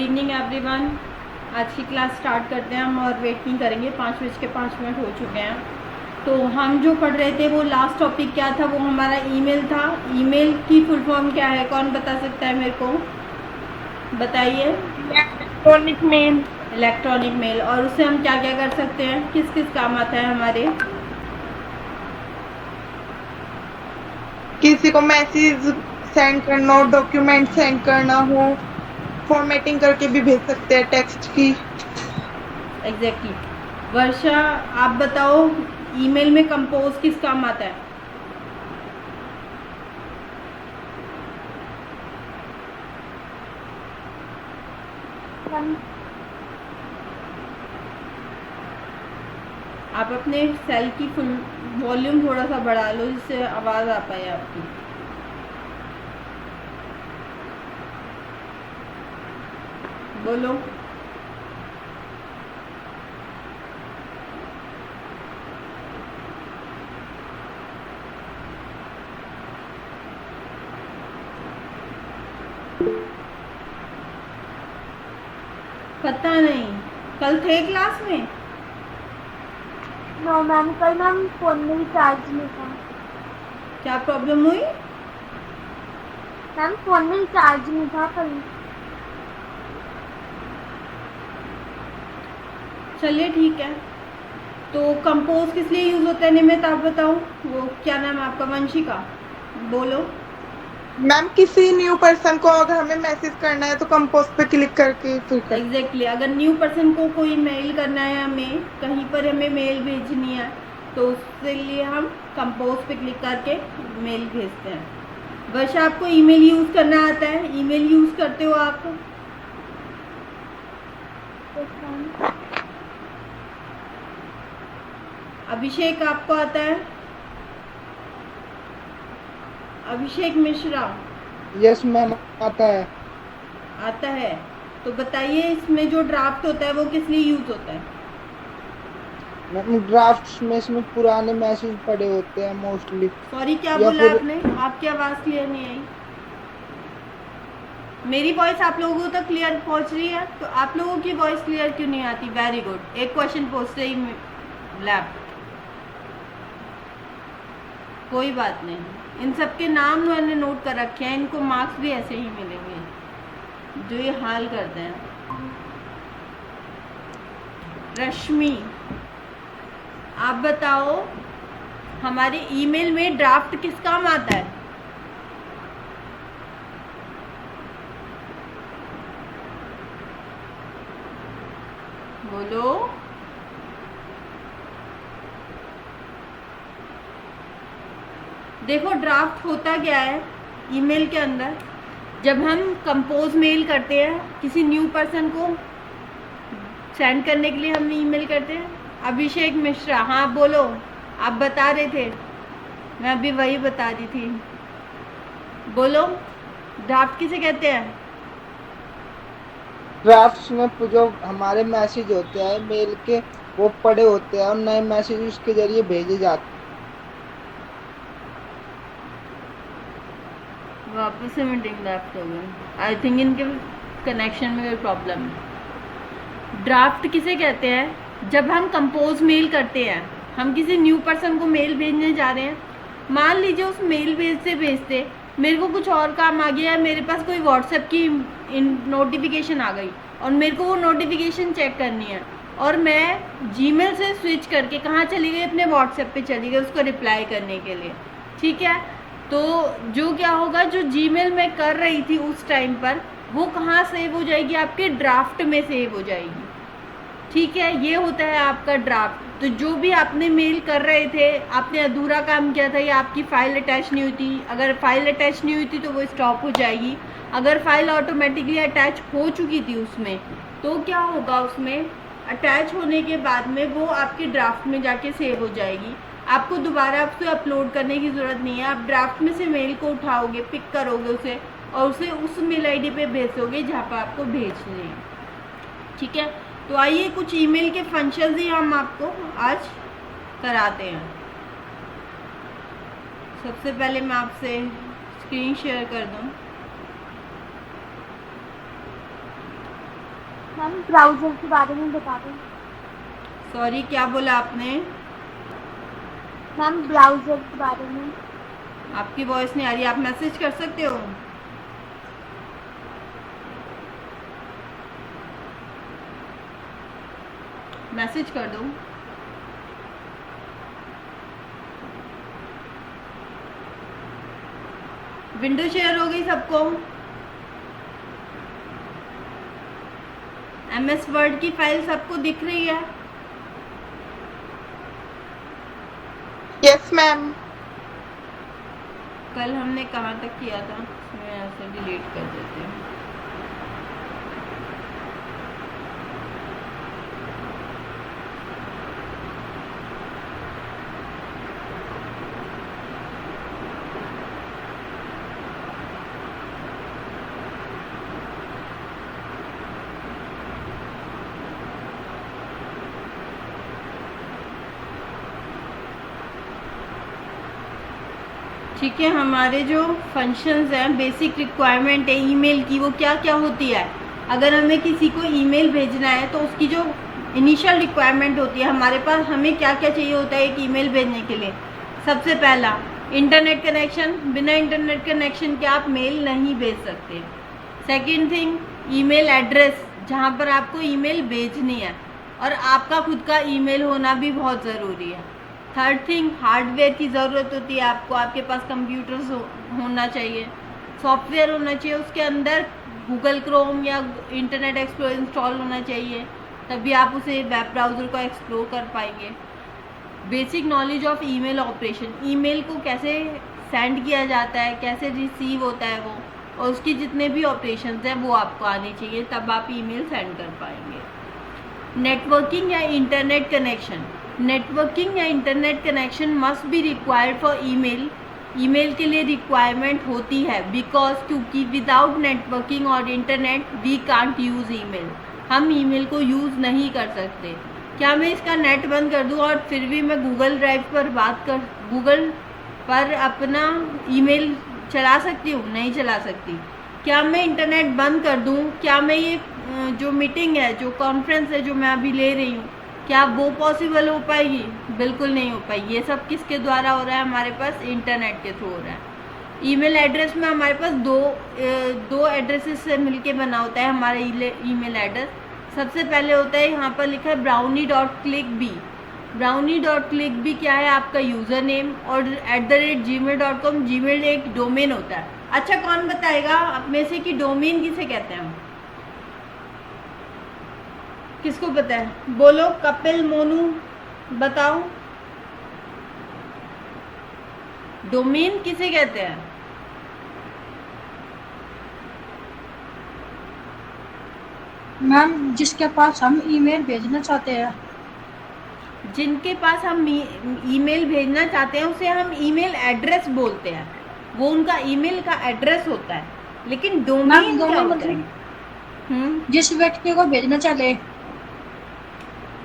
Evening everyone. आज की class start करते हैं हम और वेट नहीं करेंगे, 5:05 हो चुके हैं। तो हम जो पढ़ रहे थे वो लास्ट टॉपिक क्या था, वो हमारा ईमेल था। ईमेल की फुल फॉर्म क्या है, कौन बता सकता है मेरे को, बताइए। Electronic mail. Electronic mail. और उससे हम क्या क्या कर सकते हैं, किस किस काम आता है हमारे। किसी को मैसेज सेंड करना हो, डॉक्यूमेंट सेंड करना हो, फॉर्मेटिंग करके भी भेज सकते हैं टेक्स्ट की। एग्जैक्टली। वर्षा, आप बताओ ईमेल में कंपोज किस काम आता है। आप अपने सेल की फुल वॉल्यूम थोड़ा सा बढ़ा लो जिससे आवाज़ आ पाए आपकी। बोलो। पता नहीं, कल थे क्लास में। नो मैम, कल मैम फोन में रिचार्ज नहीं था। क्या प्रॉब्लम हुई। मैम फोन में रिचार्ज नहीं था कल। चलिए ठीक है। तो कंपोज किस लिए यूज होता है निमित, आप बताओ। वो क्या नाम है आपका, वंशिका, बोलो। मैम किसी न्यू पर्सन को अगर हमें मैसेज करना है तो कंपोज पे क्लिक करके फिर कर। एग्जैक्टली। अगर न्यू पर्सन को कोई मेल करना है, हमें कहीं पर हमें मेल भेजनी है, तो उसके लिए हम कंपोज पे क्लिक करके मेल भेजते हैं। वर्षा, आपको ईमेल यूज करना आता है, ईमेल यूज करते हो आप। अभिषेक, आपको आता है। अभिषेक मिश्रा। यस मैम, आता है। आता है। तो बताइए इसमें जो ड्राफ्ट होता है वो किस लिए यूज होता है। मैम ड्राफ्ट्स में इसमें पुराने मैसेज पड़े होते हैं मोस्टली। सॉरी, क्या या बोला फिर आपने, आपकी आवाज़ क्लियर नहीं आई। मेरी वॉइस आप लोगों तक क्लियर पहुंच रही है, तो आप लोगों की वॉइस क्लियर क्यों नहीं आती। वेरी गुड, एक क्वेश्चन पूछते ही लैब। कोई बात नहीं, इन सब के नाम मैंने नोट कर रखे हैं, इनको मार्क्स भी ऐसे ही मिलेंगे जो ये हाल करते हैं। रश्मि, आप बताओ हमारे ईमेल में ड्राफ्ट किस काम आता है। बोलो। देखो ड्राफ्ट होता क्या है ईमेल के अंदर, जब हम कंपोज मेल करते हैं किसी न्यू पर्सन को सेंड करने के लिए हम ईमेल करते हैं। अभिषेक मिश्रा, हाँ बोलो, आप बता रहे थे, मैं अभी वही बता रही थी। बोलो, ड्राफ्ट किसे कहते हैं। ड्राफ्ट्स में जो हमारे मैसेज होते हैं मेल के, वो पड़े होते हैं और नए मैसेज उसके जरिए भेजे जाते हैं। वापस से मीटिंग लेफ्ट हो गई, आई थिंक इनके कनेक्शन में कोई प्रॉब्लम है। ड्राफ्ट किसे कहते हैं, जब हम कंपोज मेल करते हैं, हम किसी न्यू पर्सन को मेल भेजने जा रहे हैं। मान लीजिए उस मेल भेजते भेजते मेरे को कुछ और काम आ गया है, मेरे पास कोई व्हाट्सएप की नोटिफिकेशन आ गई और मेरे को वो नोटिफिकेशन चेक करनी है, और मैं जीमेल से स्विच करके कहाँ चली गई, अपने व्हाट्सएप पे चली गई उसको रिप्लाई करने के लिए। ठीक है, तो जो क्या होगा, जो जीमेल मैं कर रही थी उस टाइम पर, वो कहाँ सेव हो जाएगी, आपके ड्राफ्ट में सेव हो जाएगी। ठीक है, ये होता है आपका ड्राफ्ट। तो जो भी आपने मेल कर रहे थे, आपने अधूरा काम किया था या आपकी फाइल अटैच नहीं हुई थी, अगर फाइल अटैच नहीं हुई थी तो वो स्टॉप हो जाएगी। अगर फाइल ऑटोमेटिकली अटैच हो चुकी थी उसमें, तो क्या होगा, उसमें अटैच होने के बाद में वो आपके ड्राफ्ट में जाके सेव हो जाएगी। आपको दोबारा उसे अपलोड करने की ज़रूरत नहीं है। आप ड्राफ्ट में से मेल को उठाओगे, पिक करोगे उसे और उसे उस मेल आईडी पे भेजोगे जहाँ पर आपको भेजनी है। ठीक है, तो आइए कुछ ईमेल के फंक्शंस ही हम आपको आज कराते हैं। सबसे पहले मैं आपसे स्क्रीन शेयर कर दूं। मैम ब्राउजर के बारे में बता दें। सॉरी, क्या बोला आपने? मैम ब्राउजर के बारे में। आपकी वॉइस नहीं आ रही, आप मैसेज कर सकते हो। मैसेज कर दो। विंडो शेयर हो गई सबको? MS वर्ड की फाइल सबको दिख रही है? Yes ma'am. कल हमने कहाँ तक किया था? इसमें ऐसे डिलीट कर देते हैं। ठीक है, हमारे जो फंक्शंस हैं, बेसिक रिक्वायरमेंट है ईमेल की, वो क्या क्या होती है? अगर हमें किसी को ईमेल भेजना है तो उसकी जो इनिशियल रिक्वायरमेंट होती है, हमारे पास हमें क्या क्या चाहिए होता है एक ईमेल भेजने के लिए? सबसे पहला इंटरनेट कनेक्शन। बिना इंटरनेट कनेक्शन के आप मेल नहीं भेज सकते। सेकेंड थिंग, ईमेल एड्रेस, जहाँ पर आपको ईमेल भेजनी है, और आपका खुद का ईमेल होना भी बहुत ज़रूरी है। थर्ड थिंग, हार्डवेयर की ज़रूरत होती है आपको, आपके पास कंप्यूटर्स होना चाहिए, सॉफ्टवेयर होना चाहिए, उसके अंदर गूगल क्रोम या इंटरनेट एक्सप्लोरर इंस्टॉल होना चाहिए, तभी आप उसे वेब ब्राउज़र को एक्सप्लोर कर पाएंगे। Basic knowledge of email operation, email को कैसे सेंड किया जाता है, कैसे रिसीव होता है वो, और उसके जितने भी ऑपरेशंस हैं वो आपको आने चाहिए, तब आप ईमेल सेंड कर पाएंगे। नेटवर्किंग या इंटरनेट कनेक्शन। नेटवर्किंग या internet connection must be required for email. Email के लिए रिक्वायरमेंट होती है बिकॉज, क्योंकि विदाउट नेटवर्किंग और internet we can't use email. हम ईमेल को यूज़ नहीं कर सकते। क्या मैं इसका नेट बंद कर दूं और फिर भी मैं गूगल ड्राइव पर गूगल पर अपना ईमेल चला सकती हूँ? नहीं चला सकती। क्या मैं इंटरनेट बंद कर दूं? क्या मैं ये जो मीटिंग है, जो कॉन्फ्रेंस है जो मैं अभी ले रही हूँ, क्या वो पॉसिबल हो पाएगी? बिल्कुल नहीं हो पाएगी। ये सब किसके द्वारा हो रहा है? हमारे पास इंटरनेट के थ्रू हो रहा है। ईमेल एड्रेस में हमारे पास दो एड्रेसेस से मिलके बना होता है हमारा ईमेल एड्रेस। सबसे पहले होता है, यहाँ पर लिखा है brownie.clickb। brownie.clickb क्या है? आपका यूज़र नेम, और @gmail.com, जीमेल एक डोमेन होता है। अच्छा, कौन बताएगा आप में से कि डोमेन किसे कहते हैं? किसको पता है? बोलो, कपिल, मोनू, बताओ, डोमेन किसे कहते हैं? मैम जिसके पास हम ईमेल भेजना चाहते हैं। जिनके पास हम ईमेल भेजना चाहते हैं उसे हम ईमेल एड्रेस बोलते हैं। वो उनका ईमेल का एड्रेस होता है। लेकिन डोमेन क्या होता है? जिस व्यक्ति को भेजना चाहते,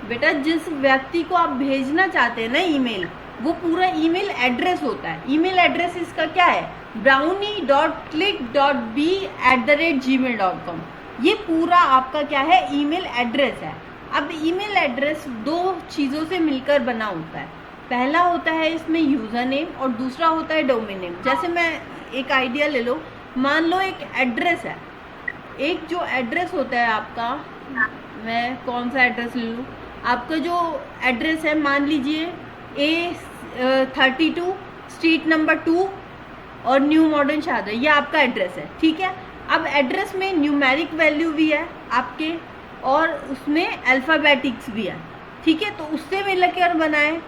बेटा जिस व्यक्ति को आप भेजना चाहते हैं ना ईमेल, वो पूरा ईमेल एड्रेस होता है। ईमेल एड्रेस इसका क्या है? brownie.click.b@gmail.com। ये पूरा आपका क्या है? ईमेल एड्रेस है। अब ईमेल एड्रेस दो चीज़ों से मिलकर बना होता है। पहला होता है इसमें यूज़र नेम, और दूसरा होता है डोमेन नेम। जैसे मैं एक आइडिया ले लो, मान लो एक एड्रेस है, एक जो एड्रेस होता है आपका, मैं कौन सा एड्रेस ले लूँ? आपका जो एड्रेस है, मान लीजिए A32 स्ट्रीट नंबर 2 और न्यू मॉडर्न शाहजहाँ, ये आपका एड्रेस है। ठीक है, अब एड्रेस में न्यूमेरिक वैल्यू भी है आपके, और उसमें अल्फ़ाबेटिक्स भी है। ठीक है, तो उससे मिलकर बनाए।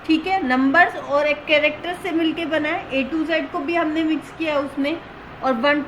ठीक है, नंबर्स और एक कैरेक्टर से मिलके बनाए। A to Z को भी हमने मिक्स किया उसमें, और 1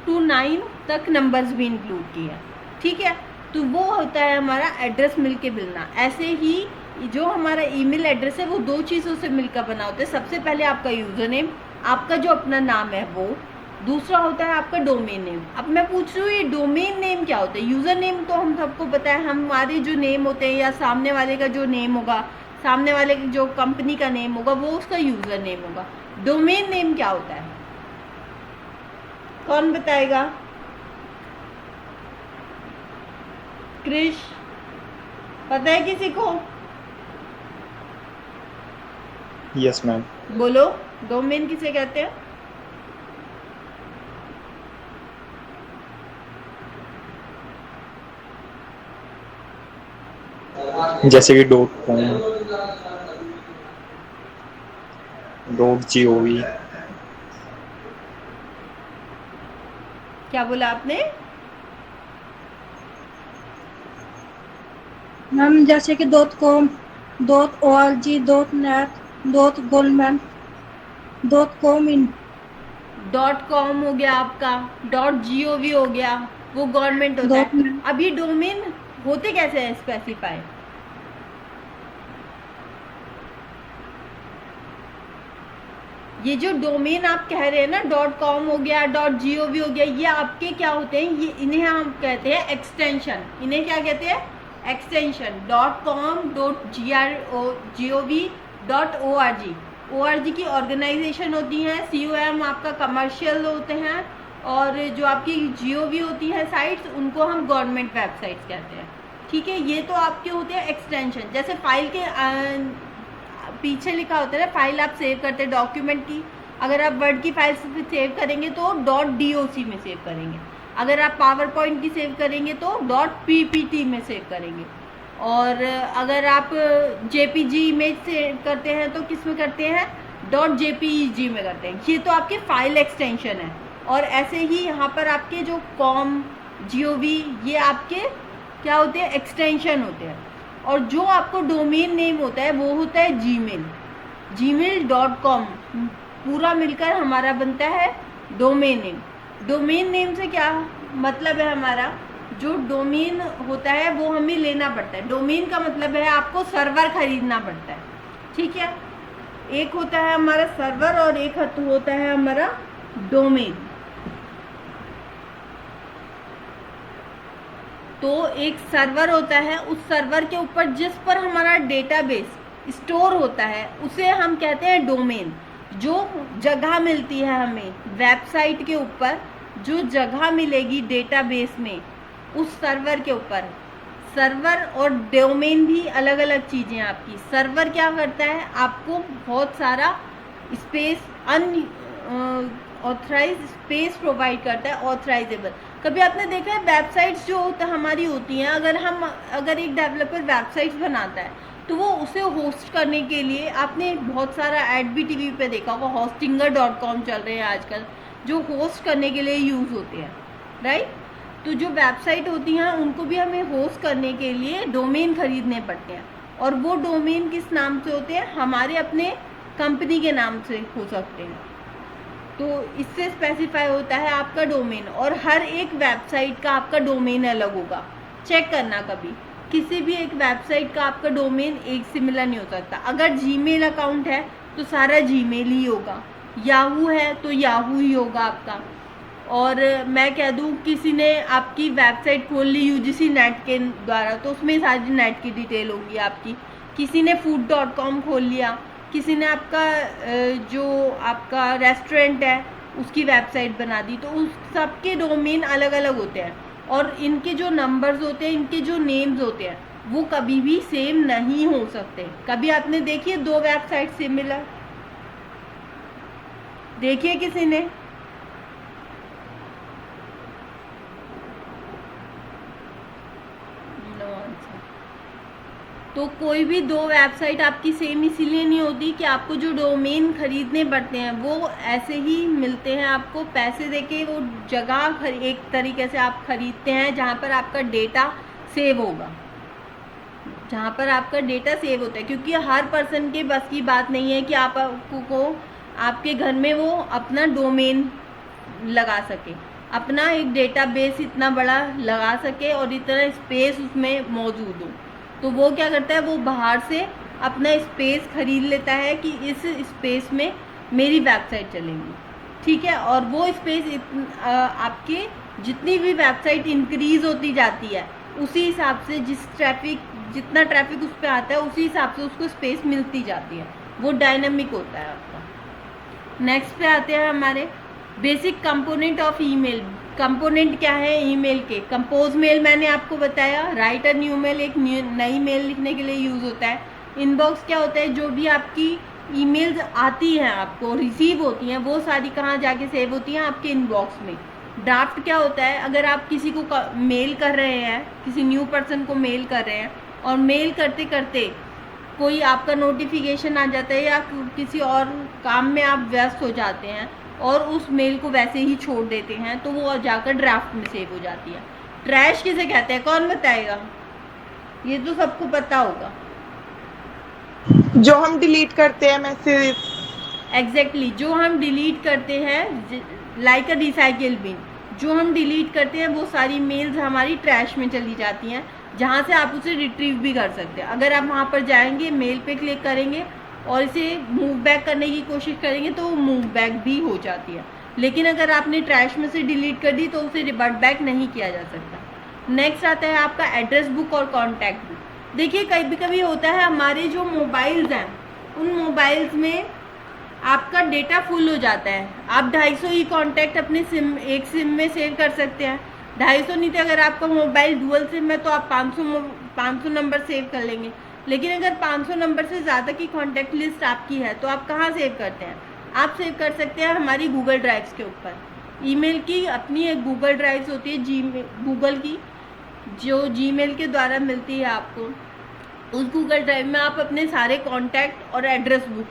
to 9 तक नंबर्स भी इंक्लूड किया। ठीक है, तो वो होता है हमारा एड्रेस मिलके मिलना। ऐसे ही जो हमारा ईमेल एड्रेस है वो दो चीज़ों से मिलकर बना होता है। सबसे पहले आपका यूज़र नेम, आपका जो अपना नाम है वो, दूसरा होता है आपका डोमेन नेम। अब मैं पूछ रही हूँ ये डोमेन नेम क्या होता है? यूज़र नेम तो हम सबको पता है, हमारे जो नेम होते हैं या सामने वाले का जो नेम होगा, सामने वाले की जो कंपनी का नेम होगा वो उसका यूज़र नेम होगा। डोमेन नेम क्या होता है? कौन बताएगा? क्रिश, पता है किसी को? Yes ma'am. बोलो, डोमेन किसे कहते हैं? जैसे कि .com, .gov। क्या बोला आपने? मैम जैसे कि .com, .org, .net, .government, .com .com हो गया आपका, .gov हो गया, वो गवर्नमेंट होता है। .net। अब ये डोमेन होते कैसे हैं स्पेसिफाई? ये जो डोमेन आप कह रहे हैं ना, .com हो गया, .gov हो गया, ये आपके क्या होते हैं? ये इन्हें हम कहते हैं एक्सटेंशन। इन्हें क्या कहते हैं? Extension. .com, .gov, .org। ORG की ऑर्गेनाइजेशन होती है, COM आपका कमर्शियल होते हैं, और जो आपकी GOV होती है साइट्स, उनको हम गवर्नमेंट वेबसाइट्स कहते हैं। ठीक है, ये तो आपके होते हैं एक्सटेंशन। जैसे फाइल के पीछे लिखा होता है ना, फाइल आप सेव करते हैं डॉक्यूमेंट की, अगर आप वर्ड की फाइल सेव करेंगे तो .doc में सेव करेंगे, अगर आप पावर पॉइंट की सेव करेंगे तो .ppt में सेव करेंगे, और अगर आप JPG इमेज सेव करते हैं तो किस में करते हैं? .jpeg में करते हैं। ये तो आपके फाइल एक्सटेंशन है। और ऐसे ही यहाँ पर आपके जो com, gov, ये आपके क्या होते हैं? एक्सटेंशन होते हैं। और जो आपको डोमेन नेम होता है वो होता है gmail.com, पूरा मिलकर हमारा बनता है डोमेन नेम। डोमेन नेम से क्या मतलब है? हमारा जो डोमेन होता है वो हमें लेना पड़ता है। डोमेन का मतलब है आपको सर्वर खरीदना पड़ता है। ठीक है, एक होता है हमारा सर्वर और एक होता है हमारा डोमेन। तो एक सर्वर होता है, उस सर्वर के ऊपर जिस पर हमारा डेटाबेस स्टोर होता है उसे हम कहते हैं डोमेन। जो जगह मिलती है हमें वेबसाइट के ऊपर, जो जगह मिलेगी डेटाबेस में उस सर्वर के ऊपर। सर्वर और डोमेन भी अलग अलग चीज़ें हैं आपकी। सर्वर क्या करता है? आपको बहुत सारा स्पेस, ऑथराइज स्पेस प्रोवाइड करता है, ऑथराइजेबल। कभी आपने देखा है वेबसाइट्स जो हमारी होती हैं, अगर एक डेवलपर वेबसाइट्स बनाता है तो वो उसे होस्ट करने के लिए, आपने बहुत सारा ऐड भी टीवी पे देखा होगा, hostinger.com चल रहे हैं आजकल, जो होस्ट करने के लिए यूज़ होते हैं, राइट? तो जो वेबसाइट होती हैं उनको भी हमें होस्ट करने के लिए डोमेन खरीदने पड़ते हैं, और वो डोमेन किस नाम से होते हैं? हमारे अपने कंपनी के नाम से हो सकते हैं। तो इससे स्पेसिफाई होता है आपका डोमेन, और हर एक वेबसाइट का आपका डोमेन अलग होगा। चेक करना कभी, किसी भी एक वेबसाइट का आपका डोमेन एक सिमिलर नहीं हो सकता। अगर जीमेल अकाउंट है तो सारा जीमेल ही होगा, याहू है तो याहू ही होगा आपका। और मैं कह दूं किसी ने आपकी वेबसाइट खोल ली UGC नेट के द्वारा, तो उसमें सारी नेट की डिटेल होगी आपकी। किसी ने food.com खोल लिया, किसी ने आपका जो आपका रेस्टोरेंट है उसकी वेबसाइट बना दी, तो उस सबके डोमेन अलग अलग होते हैं, और इनके जो नंबर्स होते हैं, इनके जो नेम्स होते हैं, वो कभी भी सेम नहीं हो सकते। कभी आपने देखिए दो वेबसाइट सिमिलर? देखिए किसी ने? No answer. तो कोई भी दो वेबसाइट आपकी सेम इसीलिए नहीं होती कि आपको जो डोमेन खरीदने पड़ते हैं वो ऐसे ही मिलते हैं। आपको पैसे देके वो जगह एक तरीके से आप खरीदते हैं जहाँ पर आपका डेटा सेव होगा, जहाँ पर आपका डेटा सेव होता है। क्योंकि हर पर्सन के बस की बात नहीं है कि आपको आपके घर में वो अपना डोमेन लगा सके, अपना एक डेटाबेस इतना बड़ा लगा सके और इतना स्पेस उसमें मौजूद हो। तो वो क्या करता है, वो बाहर से अपना स्पेस खरीद लेता है कि इस स्पेस में मेरी वेबसाइट चलेगी, ठीक है। और वो स्पेस आपके जितनी भी वेबसाइट इंक्रीज होती जाती है उसी हिसाब से जितना ट्रैफिक उस पर आता है उसी हिसाब से उसको स्पेस मिलती जाती है, वो डायनामिक होता है आपका। नेक्स्ट पे आते हैं हमारे basic component of email. Component क्या है ईमेल के? कंपोज मेल मैंने आपको बताया, राइट अ न्यू मेल एक नई मेल लिखने के लिए यूज़ होता है। इनबॉक्स क्या होता है? जो भी आपकी ईमेल्स आती हैं, आपको रिसीव होती हैं, वो सारी कहाँ जाके सेव होती हैं? आपके इनबॉक्स में। ड्राफ्ट क्या होता है? अगर आप किसी को मेल कर रहे हैं, किसी न्यू पर्सन को मेल कर रहे हैं और मेल करते करते कोई आपका नोटिफिकेशन आ जाता है या किसी और काम में आप व्यस्त हो जाते हैं और उस मेल को वैसे ही छोड़ देते हैं, तो वो जाकर ड्राफ्ट में सेव हो जाती है। ट्रैश किसे कहते हैं? कौन बताएगा? ये तो सबको पता होगा। जो हम डिलीट करते हैं मैसेज। एग्जैक्टली जो हम डिलीट करते हैं, लाइक अ रिसाइकिल बिन, जो हम डिलीट करते हैं वो सारी मेल्स हमारी ट्रैश में चली जाती हैं, जहाँ से आप उसे रिट्रीव भी कर सकते हैं। अगर आप वहाँ पर जाएंगे, मेल पे क्लिक करेंगे और इसे मूव बैक करने की कोशिश करेंगे तो वो मूव बैक भी हो जाती है। लेकिन अगर आपने ट्रैश में से डिलीट कर दी तो उसे रिवर्ट बैक नहीं किया जा सकता। नेक्स्ट आता है आपका एड्रेस बुक और कॉन्टैक्ट बुक। देखिए कभी कभी होता है हमारे जो मोबाइल्स हैं, उन मोबाइल्स में आपका डेटा फुल हो जाता है। आप 250 ही कॉन्टैक्ट अपने एक सिम में सेव कर सकते हैं। 250 नहीं थे, अगर आपका मोबाइल डुअल सिम है तो आप 500 नंबर सेव कर लेंगे। लेकिन अगर 500 नंबर से ज़्यादा की कॉन्टैक्ट लिस्ट आपकी है तो आप कहाँ सेव करते हैं? आप सेव कर सकते हैं हमारी गूगल ड्राइव्स के ऊपर। ईमेल की अपनी एक गूगल ड्राइव्स होती है, गूगल की, जो जीमेल के द्वारा मिलती है आपको। उस गूगल ड्राइव में आप अपने सारे कॉन्टैक्ट और एड्रेस बुक,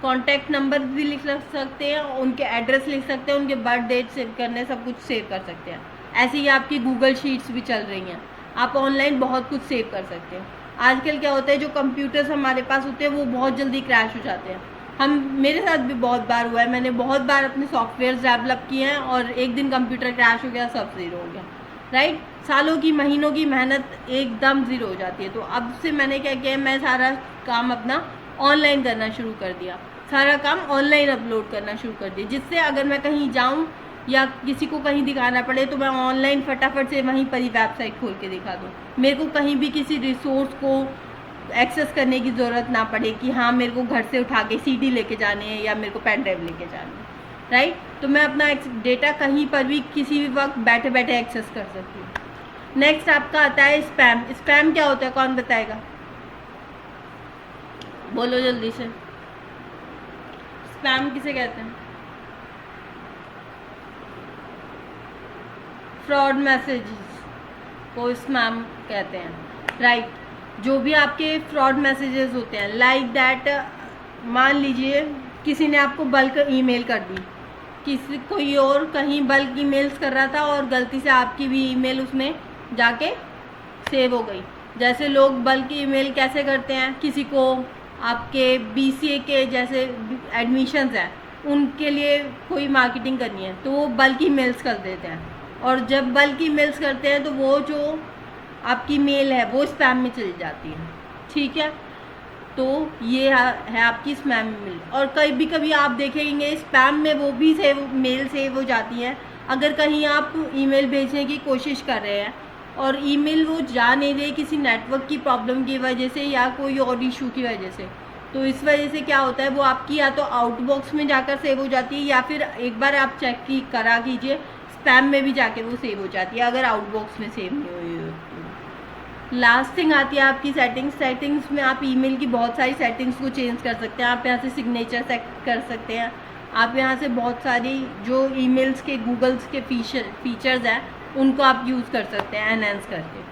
कॉन्टैक्ट नंबर भी लिख सकते हैं, उनके एड्रेस लिख सकते हैं, उनके बर्थ डेट सेव करने, सब कुछ सेव कर सकते हैं। ऐसे ही आपकी गूगल शीट्स भी चल रही हैं, आप ऑनलाइन बहुत कुछ सेव कर सकते हैं। आजकल क्या होता है, जो कंप्यूटर्स हमारे पास होते हैं वो बहुत जल्दी क्रैश हो जाते हैं। मेरे साथ भी बहुत बार हुआ है, मैंने बहुत बार अपने सॉफ्टवेयर डेवलप किए हैं और एक दिन कंप्यूटर क्रैश हो गया, सब ज़ीरो हो गया, राइट। सालों की, महीनों की मेहनत एकदम ज़ीरो हो जाती है। तो अब से मैंने क्या किया, मैं सारा काम अपना ऑनलाइन करना शुरू कर दिया, सारा काम ऑनलाइन अपलोड करना शुरू कर दिया, जिससे अगर मैं कहीं जाऊँ या किसी को कहीं दिखाना पड़े तो मैं ऑनलाइन फटाफट से वहीं पर ही वेबसाइट खोल के दिखा दूँ। मेरे को कहीं भी किसी रिसोर्स को एक्सेस करने की ज़रूरत ना पड़े कि हाँ मेरे को घर से उठा के CD लेके जाने हैं या मेरे को पेन ड्राइव लेके जाने हैं, राइट। तो मैं अपना डेटा कहीं पर भी किसी भी वक्त बैठे बैठे एक्सेस कर सकती हूँ। नेक्स्ट आपका आता है स्पैम। स्पैम क्या होता है, कौन बताएगा? बोलो जल्दी से। स्पैम किसे कहते हैं? फ्रॉड मैसेजेस को स्पैम कहते हैं, राइट। जो भी आपके फ्रॉड मैसेजेस होते हैं, लाइक दैट, मान लीजिए किसी ने आपको बल्क ईमेल कर दी, किसी कोई और कहीं बल्क ईमेल्स कर रहा था और गलती से आपकी भी ईमेल उसमें जाके सेव हो गई। जैसे लोग बल्क ईमेल कैसे करते हैं, किसी को आपके BCA के जैसे एडमिशन्स हैं उनके लिए कोई मार्केटिंग करनी है तो वो बल्क ईमेल्स कर देते हैं, और जब बल्क ईमेल्स करते हैं तो वो जो आपकी मेल है वो स्पैम में चली जाती है, ठीक है। तो ये है आपकी स्पैम मेल। और कभी आप देखेंगे स्पैम में वो भी मेल सेव हो जाती है। अगर कहीं आप ईमेल भेजने की कोशिश कर रहे हैं और ईमेल वो जा नहीं रही किसी नेटवर्क की प्रॉब्लम की वजह से या कोई और इशू की वजह से, तो इस वजह से क्या होता है, वो आपकी या तो आउटबॉक्स में जाकर सेव हो जाती है या फिर एक बार आप चेक करा कीजिए स्पैम में भी जाके वो सेव हो जाती है, अगर आउटबॉक्स में सेव नहीं हुई हो तो। लास्ट थिंग आती है आपकी सेटिंग्स में आप ईमेल की बहुत सारी सेटिंग्स को चेंज कर सकते हैं। आप यहाँ से सिग्नेचर सेट कर सकते हैं, आप यहाँ से बहुत सारी जो ईमेल्स के गूगल्स के फीचर्स हैं उनको आप यूज़ कर सकते हैं एनहेंस करके।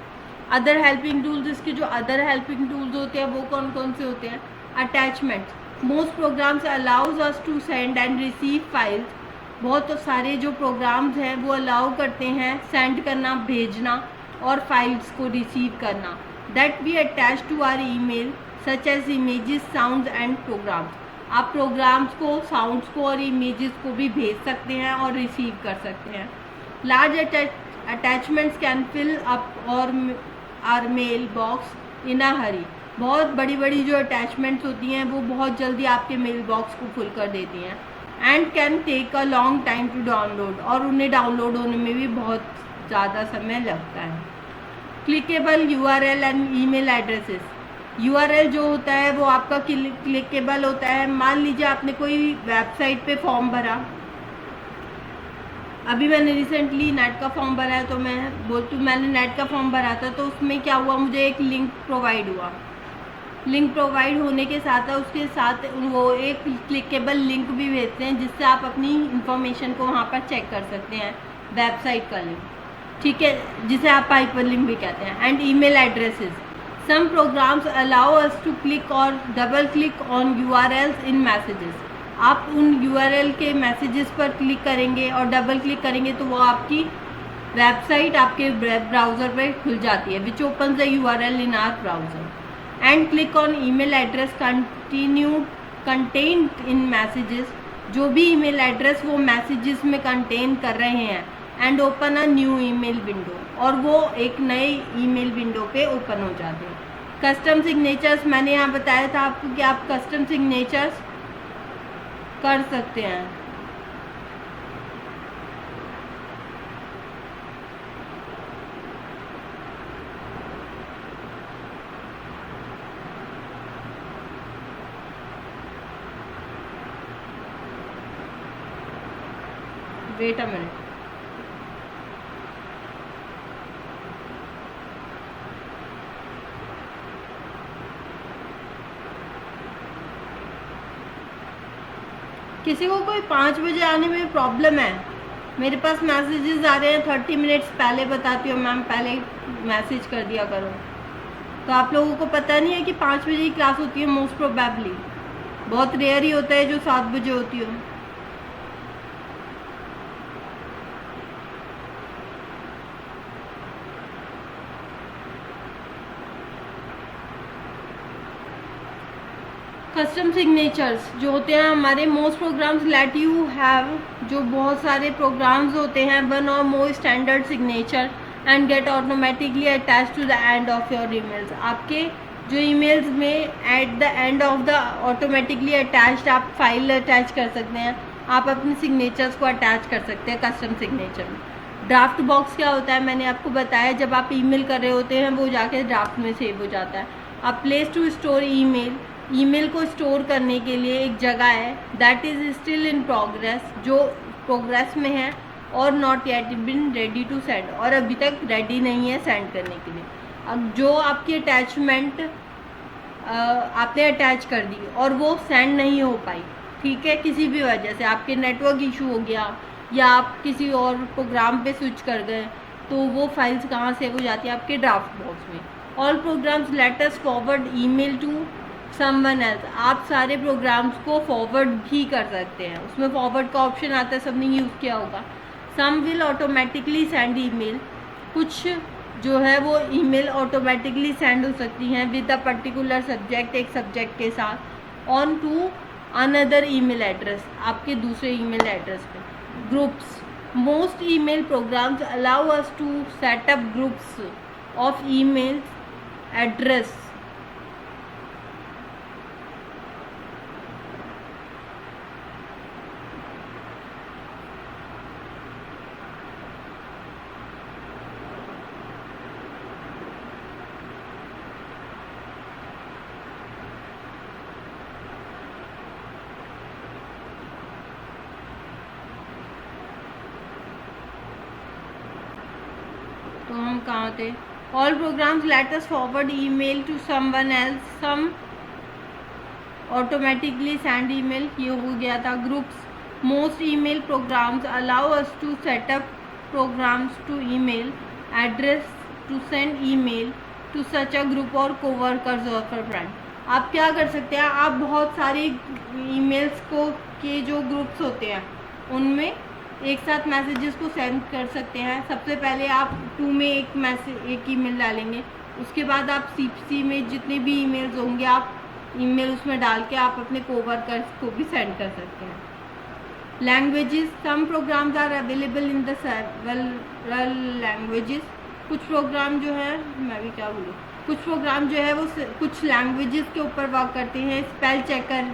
अदर हेल्पिंग टूल्स, इसके जो अदर हेल्पिंग टूल्स होते हैं वो कौन कौन से होते हैं? Attachment. Most programs allows us to send and receive files. बहुत सारे जो प्रोग्राम्स हैं वो अलाउ करते हैं सेंड करना, भेजना और फाइल्स को रिसीव करना, that we attach to our email such as images, sounds and programs. आप प्रोग्राम्स को, साउंड्स को और इमेजेस को भी भेज सकते हैं और रिसीव कर सकते हैं। Large attachments can fill up और our mail box in a hurry. बहुत बड़ी बड़ी जो अटैचमेंट्स होती हैं वो बहुत जल्दी आपके मेल बॉक्स को फुल कर देती हैं। And can take a long time to download, और उन्हें डाउनलोड होने में भी बहुत ज़्यादा समय लगता है। Clickable URL and email addresses. URL जो होता है वो आपका क्लिकेबल होता है। मान लीजिए आपने कोई वेबसाइट पे फॉर्म भरा, अभी मैंने रिसेंटली नेट का फॉर्म भरा है, तो मैं बोलती हूँ मैंने नेट का फॉर्म भरा था, तो उसमें क्या हुआ, मुझे एक लिंक प्रोवाइड हुआ। लिंक प्रोवाइड होने के साथ उसके साथ वो एक क्लिकेबल लिंक भी भेजते हैं, जिससे आप अपनी इंफॉर्मेशन को वहाँ पर चेक कर सकते हैं, वेबसाइट का लिंक, ठीक है, जिसे आप हाइपर लिंक भी कहते हैं। And email addresses, some programs allow us to click और double click on URLs in messages. आप उन URL के मैसेजेस पर क्लिक करेंगे और डबल क्लिक करेंगे तो वो आपकी वेबसाइट आपके ब्राउज़र पर खुल जाती है, which open the URL in our browser. And click on email address contained in messages, जो भी ईमेल एड्रेस वो मैसेजेस में कंटेन कर रहे हैं, and open a new email window, और वो एक नए ईमेल विंडो पे ओपन हो जाते हैं। कस्टम सिग्नेचर्स, मैंने यहाँ बताया था आपको कि आप कस्टम सिग्नेचर्स कर सकते हैं। वेट अ मिनट, किसी को कोई 5 बजे आने में प्रॉब्लम है, मेरे पास मैसेजेस आ रहे हैं 30 मिनट्स पहले, बताती हूँ मैम पहले मैसेज कर दिया करो। तो आप लोगों को पता नहीं है कि 5 बजे ही क्लास होती है, मोस्ट प्रोबेबली बहुत रेयर ही होता है जो 7 बजे होती हो। कस्टम सिग्नेचर्स जो होते हैं हमारे, most programs let you have, जो बहुत सारे प्रोग्राम्स होते हैं, one or more standard signature and get automatically attach to the end of your emails. आपके जो ईमेल्स में at the end of the automatically attached आप फाइल अटैच कर सकते हैं, आप अपने सिग्नेचर्स को अटैच कर सकते हैं कस्टम सिग्नेचर में। ड्राफ्ट बॉक्स क्या होता है, मैंने आपको बताया, जब आप ईमेल कर रहे होते हैं वो जाके ड्राफ्ट में सेव हो जाता है। अब place to store email, email को स्टोर करने के लिए एक जगह है, that is still in progress, जो प्रोग्रेस में है, और not yet been ready to send, और अभी तक रेडी नहीं है सेंड करने के लिए। अब जो आपकी अटैचमेंट आपने अटैच कर दी और वो सेंड नहीं हो पाई, ठीक है, किसी भी वजह से आपके नेटवर्क इशू हो गया या आप किसी और प्रोग्राम पे स्विच कर गए, तो वो फाइल्स कहाँ सेव हो जाती है, आपके ड्राफ्ट बॉक्स में। All programs let us forward email to someone else, आप सारे प्रोग्राम्स को फॉरवर्ड भी कर सकते हैं, उसमें फॉरवर्ड का ऑप्शन आता है, सबने यूज़ किया होगा। सम विल ऑटोमेटिकली सेंड ईमेल, कुछ जो है वो ईमेल ऑटोमेटिकली सेंड हो सकती हैं विद अ पर्टिकुलर सब्जेक्ट, एक सब्जेक्ट के साथ, on to another email address, आपके दूसरे ईमेल एड्रेस पे। Groups, most email programs allow us to set up groups of email address. तो हम कहाँ थे, all programs let us forward email to someone else, some automatically send email, ये हो गया था। Groups, most email programs allow us to set up programs to email address to send email to such a group और coworkers और friend. आप क्या कर सकते हैं, आप बहुत सारे ईमेल्स को के जो ग्रुप्स होते हैं उनमें एक साथ मैसेजेस को सेंड कर सकते हैं। सबसे पहले आप 2 में एक ईमेल डालेंगे, उसके बाद आप CC में जितने भी ईमेल्स होंगे आप ईमेल उसमें डाल के आप अपने कोवर्कर्स को भी सेंड कर सकते हैं। Languages, some programs are available in the several languages, कुछ प्रोग्राम जो है, मैं भी क्या बोलूँ, कुछ प्रोग्राम जो है वो कुछ लैंग्वेजेस के ऊपर वर्क करते हैं। Spell checker,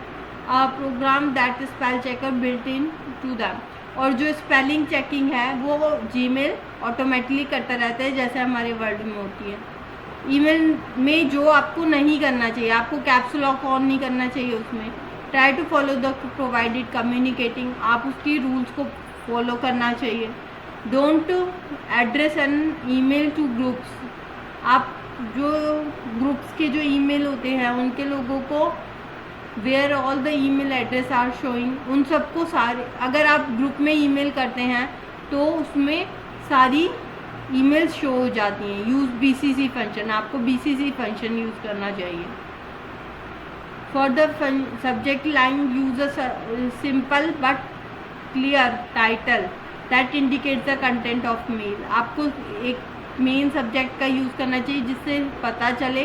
program that spell checker built in to them, और जो स्पेलिंग चेकिंग है वो जीमेल ऑटोमेटिकली करता रहता है जैसे हमारे वर्ड में होती है। ईमेल में जो आपको नहीं करना चाहिए, आपको कैप्स लॉक ऑन नहीं करना चाहिए उसमें। Try to follow the provided communicating, आप उसकी रूल्स को फॉलो करना चाहिए। Don't address an email to groups. आप जो ग्रुप्स के जो ईमेल होते हैं उनके लोगों को where all the email address are showing, उन सबको सारे, अगर आप ग्रुप में ईमेल करते हैं तो उसमें सारी ईमेल्स शो हो जाती हैं। यूज़ बीसीसी फंक्शन, आपको बीसीसी फंक्शन यूज़ करना चाहिए। For the subject line use a simple but clear title that indicates the content of male. आपको एक मेन सब्जेक्ट का यूज़ करना चाहिए जिससे पता चले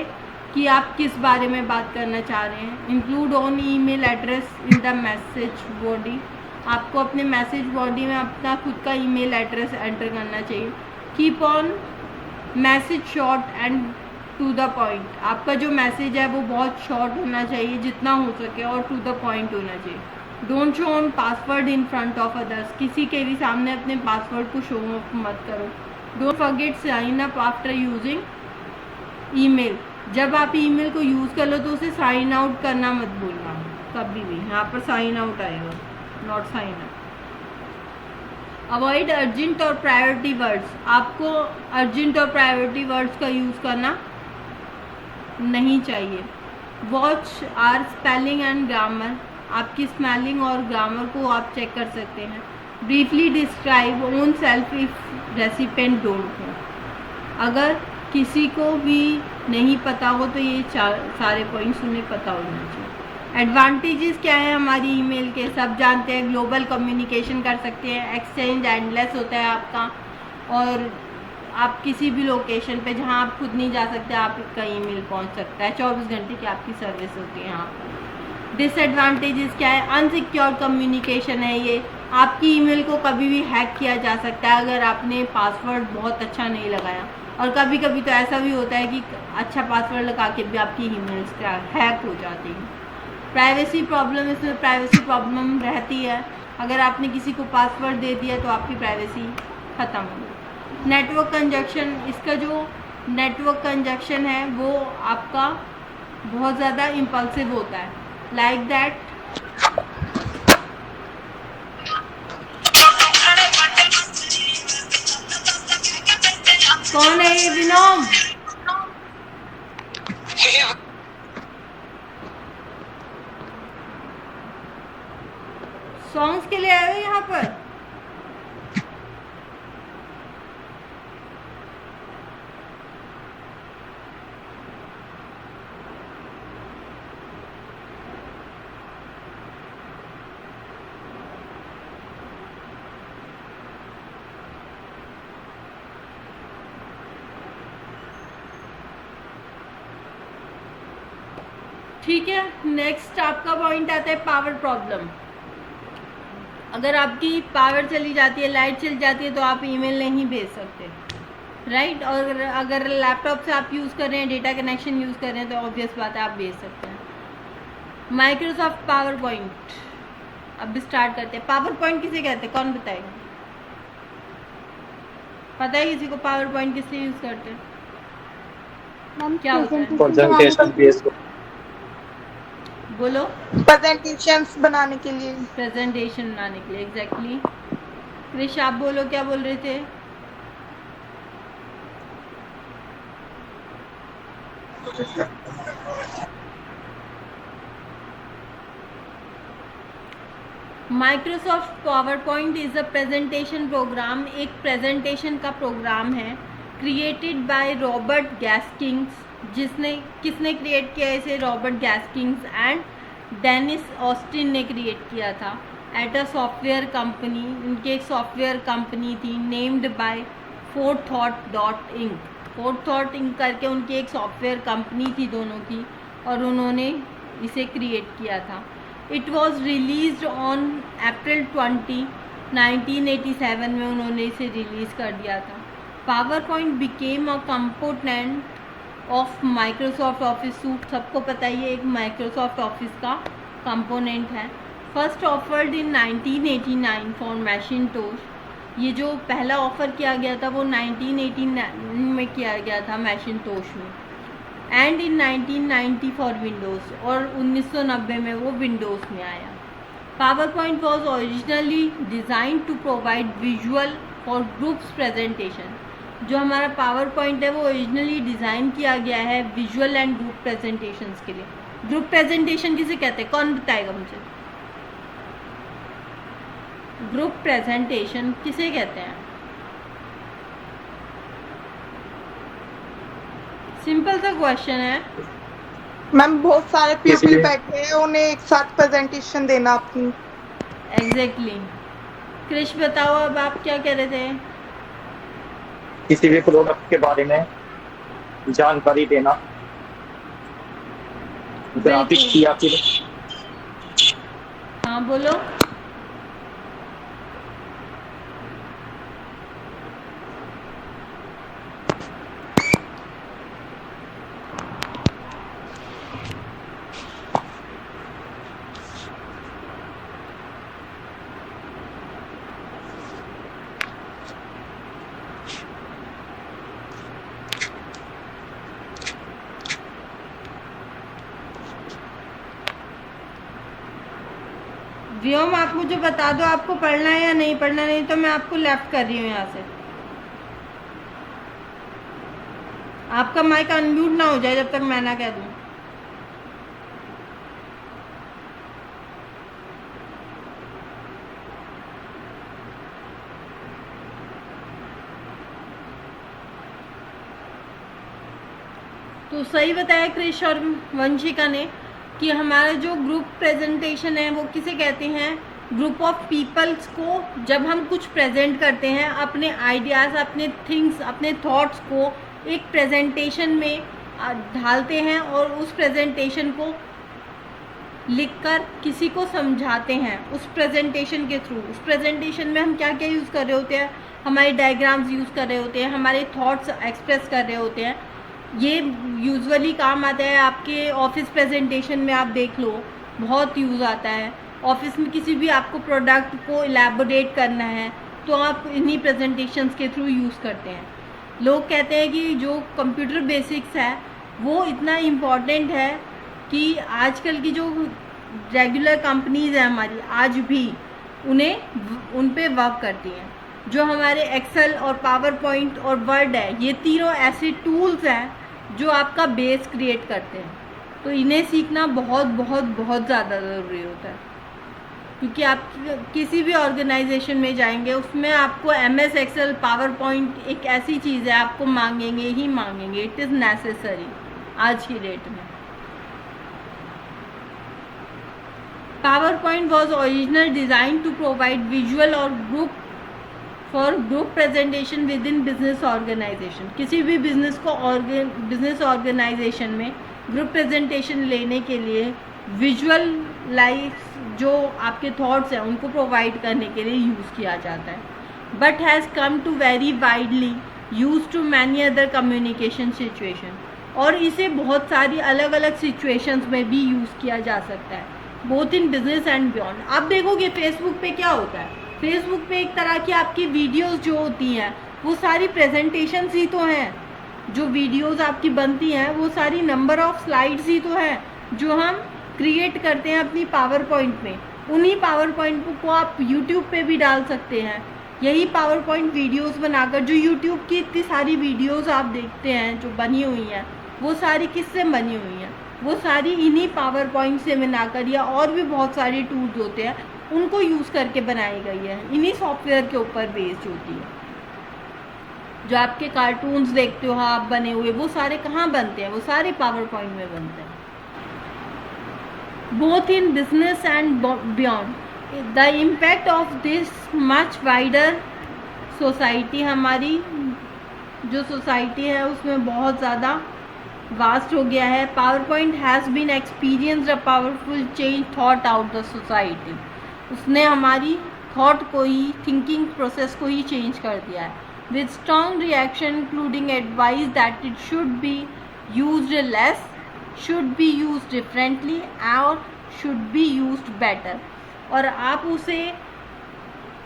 कि आप किस बारे में बात करना चाह रहे हैं। Include on email address in the message body. आपको अपने मैसेज बॉडी में अपना खुद का ईमेल एड्रेस एंटर करना चाहिए। Keep on message short and to the point. आपका जो मैसेज है वो बहुत शॉर्ट होना चाहिए जितना हो सके और टू द पॉइंट होना चाहिए। Don't show on password in front of others. किसी के भी सामने अपने पासवर्ड को शो मत करो। Don't forget sign up after using email. जब आप ईमेल को यूज़ कर लो तो उसे साइन आउट करना मत भूलना कभी भी। यहाँ पर साइन आउट आएगा, not sign up. Avoid urgent और प्रायोरिटी वर्ड्स। आपको अर्जेंट और प्रायोरिटी वर्ड्स का यूज़ करना नहीं चाहिए। Watch our spelling and grammar. आपकी स्पेलिंग और ग्रामर को आप चेक कर सकते हैं। Briefly describe own self if recipient don't know. अगर किसी को भी नहीं पता हो तो ये सारे पॉइंट्स उन्हें पता होना चाहिए। एडवांटेजेस क्या है हमारी ईमेल के, सब जानते हैं। ग्लोबल कम्युनिकेशन कर सकते हैं, एक्सचेंज एंडलेस होता है आपका, और आप किसी भी लोकेशन पे जहां आप खुद नहीं जा सकते आपका ईमेल पहुंच सकता है। 24 घंटे की आपकी सर्विस होती है यहाँ पर। डिसएडवांटेजेस क्या है, अनसिक्योर कम्युनिकेशन है ये। आपकी ईमेल को कभी भी हैक किया जा सकता है अगर आपने पासवर्ड बहुत अच्छा नहीं लगाया, और कभी कभी तो ऐसा भी होता है कि अच्छा पासवर्ड लगा के भी आपकी ईमेल्स हैक हो जाती हैं। प्राइवेसी प्रॉब्लम, इसमें प्राइवेसी प्रॉब्लम रहती है। अगर आपने किसी को पासवर्ड दे दिया तो आपकी प्राइवेसी ख़त्म हो गई। नेटवर्क कंजक्शन, इसका जो नेटवर्क कंजक्शन है वो आपका बहुत ज़्यादा इम्पल्सिव होता है, लाइक दैट कौन है ये विनोम? सॉन्ग्स के लिए आए हो यहाँ पर? ठीक है, नेक्स्ट आपका पॉइंट आता है पावर प्रॉब्लम। अगर आपकी पावर चली जाती है, लाइट चली जाती है तो आप ईमेल नहीं भेज सकते, राइट। और अगर लैपटॉप से आप यूज़ कर रहे हैं, डेटा कनेक्शन यूज़ कर रहे हैं तो ऑब्वियस बात है आप भेज सकते हैं। माइक्रोसॉफ्ट पावर पॉइंट, अब स्टार्ट करते हैं। पावर पॉइंट किसे कहते हैं, कौन बताएगा? पता है किसी को पावर पॉइंट किस लिए यूज़ करते हैं? मैम क्या होता है? Presentation based. बोलो। प्रेजेंटेशंस बनाने के लिए। प्रेजेंटेशन बनाने के लिए, एग्जैक्टली। क्रिश आप बोलो, क्या बोल रहे थे? Microsoft power point is a presentation programme. एक प्रेजेंटेशन का प्रोग्राम है, क्रिएटेड बाय रॉबर्ट गैस्किंग्स। किसने क्रिएट किया इसे? रॉबर्ट गैस्किंग्स एंड डेनिस ऑस्टिन ने क्रिएट किया था एट अ सॉफ्टवेयर कंपनी। उनकी एक सॉफ्टवेयर कंपनी थी नेम्ड बाय forethought.inc। forethought.inc करके उनकी एक सॉफ्टवेयर कंपनी थी दोनों की, और उन्होंने इसे क्रिएट किया था। It was release on April 20, 1987 में उन्होंने इसे रिलीज़ कर दिया था। Power point became a component of Microsoft office suit. सबको पता ही है, एक माइक्रोसॉफ्ट ऑफिस का कंपोनेंट है। First offered in 1989 for Macintosh. ये जो पहला ऑफ़र किया गया था वो 1989 में किया गया था मैकिन्टोश में, एंड इन 1990 फॉर विंडोज़, और 1990 में वो विंडोज़ में आया। PowerPoint was originally designed to provide visual for groups presentation. जो हमारा PowerPoint है वो ओरिजिनली डिज़ाइन किया गया है विजुअल एंड ग्रुप प्रेजेंटेशंस के लिए. ग्रुप प्रेजेंटेशन किसे कहते हैं, कौन बताएगा मुझे? ग्रुप प्रेजेंटेशन किसे कहते हैं? सिंपल सा क्वेश्चन है. मैम बहुत सारे पीपल बैठे हैं, उन्हें एक साथ प्रेजेंटेशन देना अपनी. एग्जैक्टली. क्रिश बताओ अब आप क्या कह रहे थे? किसी भी प्रोडक्ट के बारे में जानकारी देना, ग्राफिक्स की या फिर हाँ बोलो. व्योम आप मुझे बता दो आपको पढ़ना है या नहीं पढ़ना, नहीं तो मैं आपको लेफ्ट कर रही हूँ यहाँ से. आपका माइक अनम्यूट ना हो जाए जब तक मैं ना कह दूँ. तो सही बताया क्रिश और वंशिका ने कि हमारा जो ग्रुप प्रेजेंटेशन है वो किसे कहते हैं? ग्रुप ऑफ पीपल्स को जब हम कुछ प्रेजेंट करते हैं, अपने आइडियाज़, अपने थिंग्स, अपने थॉट्स को एक प्रेजेंटेशन में ढालते हैं और उस प्रेजेंटेशन को लिखकर किसी को समझाते हैं उस प्रेजेंटेशन के थ्रू. उस प्रेजेंटेशन में हम क्या क्या यूज़ कर रहे होते हैं? हमारे डायग्राम्स यूज़ कर रहे होते हैं, हमारे थॉट्स एक्सप्रेस कर रहे होते हैं. ये यूजुअली काम आता है आपके ऑफिस प्रेजेंटेशन में. आप देख लो बहुत यूज़ आता है ऑफिस में. किसी भी आपको प्रोडक्ट को इलेबोरेट करना है तो आप इन्हीं प्रेजेंटेशंस के थ्रू यूज़ करते हैं. लोग कहते हैं कि जो कंप्यूटर बेसिक्स है वो इतना इम्पॉर्टेंट है कि आजकल की जो रेगुलर कंपनीज़ हैं हमारी आज भी उन पे वर्क करती हैं. जो हमारे एक्सेल और पावर पॉइंट और वर्ड है, ये तीनों ऐसे टूल्स हैं जो आपका बेस क्रिएट करते हैं. तो इन्हें सीखना बहुत बहुत बहुत ज़्यादा ज़रूरी होता है, क्योंकि आप किसी भी ऑर्गेनाइजेशन में जाएंगे उसमें आपको MS एक्सेल पावर पॉइंट एक ऐसी चीज़ है आपको मांगेंगे ही मांगेंगे. इट इज़ नेसेसरी आज की डेट में. PowerPoint was originally designed to provide visual और group for group presentation within business organization. किसी भी बिजनेस को बिजनेस ऑर्गेनाइजेशन में ग्रुप प्रेजेंटेशन लेने के लिए विजुअल लाइफ जो आपके थॉट्स हैं उनको प्रोवाइड करने के लिए यूज़ किया जाता है. But has come to very widely use to many other communication situation. और इसे बहुत सारी अलग अलग सिचुएशंस में भी यूज़ किया जा सकता है, both in business and beyond. आप देखोगे फेसबुक पे क्या होता है, फेसबुक पे एक तरह की आपकी वीडियोस जो होती हैं वो सारी प्रेजेंटेशंस ही तो हैं. जो वीडियोस आपकी बनती हैं वो सारी नंबर ऑफ स्लाइड्स ही तो हैं जो हम क्रिएट करते हैं अपनी पावर पॉइंट में. उन्हीं पावर पॉइंट को आप यूट्यूब पे भी डाल सकते हैं. यही पावर पॉइंट वीडियोज़ बनाकर जो यूट्यूब की इतनी सारी वीडियोज़ आप देखते हैं जो बनी हुई हैं वो सारी किससे बनी हुई हैं? वो सारी इन्हीं पावर पॉइंट से बनाकर या और भी बहुत सारे टूल्स होते हैं उनको यूज़ करके बनाई गई है. इन्हीं सॉफ्टवेयर के ऊपर बेस्ड होती है. जो आपके कार्टून्स देखते हो आप बने हुए वो सारे कहाँ बनते हैं? वो सारे पावर पॉइंट में बनते हैं. Both in business and beyond. The impact of this much wider society. हमारी जो सोसाइटी है उसमें बहुत ज़्यादा वास्ट हो गया है. Power point has been experienced a powerful change thought out the society. उसने हमारी थॉट को ही, थिंकिंग प्रोसेस को ही चेंज कर दिया है. With strong reaction including advice that it should be used less, should be used differently और should be used better. और आप उसे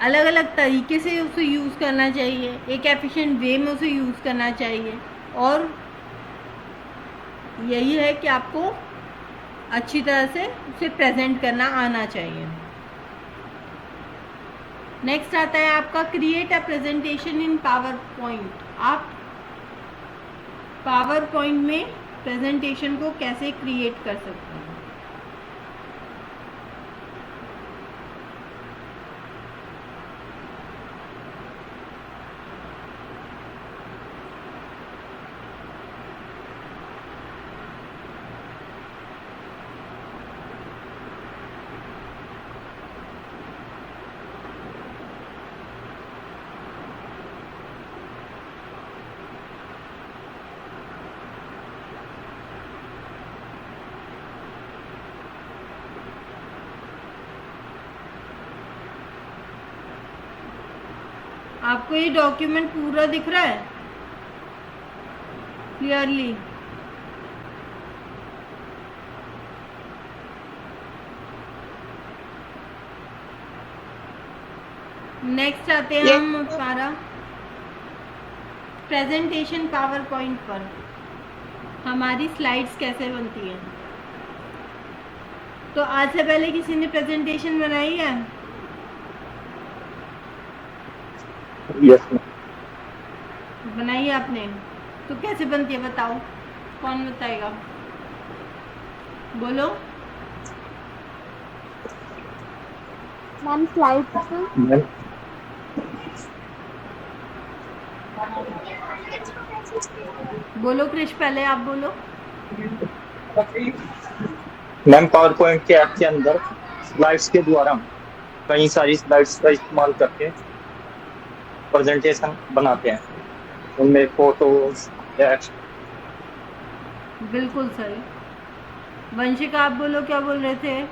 अलग अलग तरीके से उसे यूज़ करना चाहिए, एक एफिशिएंट वे में उसे यूज़ करना चाहिए. और यही है कि आपको अच्छी तरह से उसे प्रेजेंट करना आना चाहिए. नेक्स्ट आता है आपका create a presentation in power point. आप पावर पॉइंट में प्रेजेंटेशन को कैसे क्रिएट कर सकते हैं। आपको ये डॉक्यूमेंट पूरा दिख रहा है क्लियरली? नेक्स्ट आते हैं हम हमारा प्रेजेंटेशन पावर पॉइंट पर। हमारी स्लाइड्स कैसे बनती हैं। तो आज से पहले किसी ने प्रेजेंटेशन बनाई है? Yes ma'am. बनाई है आपने? तो कैसे बनती है बताओ, कौन बताएगा? बोलो। मैम स्लाइड पर मैम बोलो क्रिश, पहले आप बोलो। मैम पावर पॉइंट के ऐप के अंदर स्लाइड्स के द्वारा कई सारी स्लाइड्स का इस्तेमाल करके प्रेजेंटेशन बनाते हैं, उनमें फोटोज टेक्स्ट। बिल्कुल सही। वंशिका आप बोलो, क्या बोल रहे थे?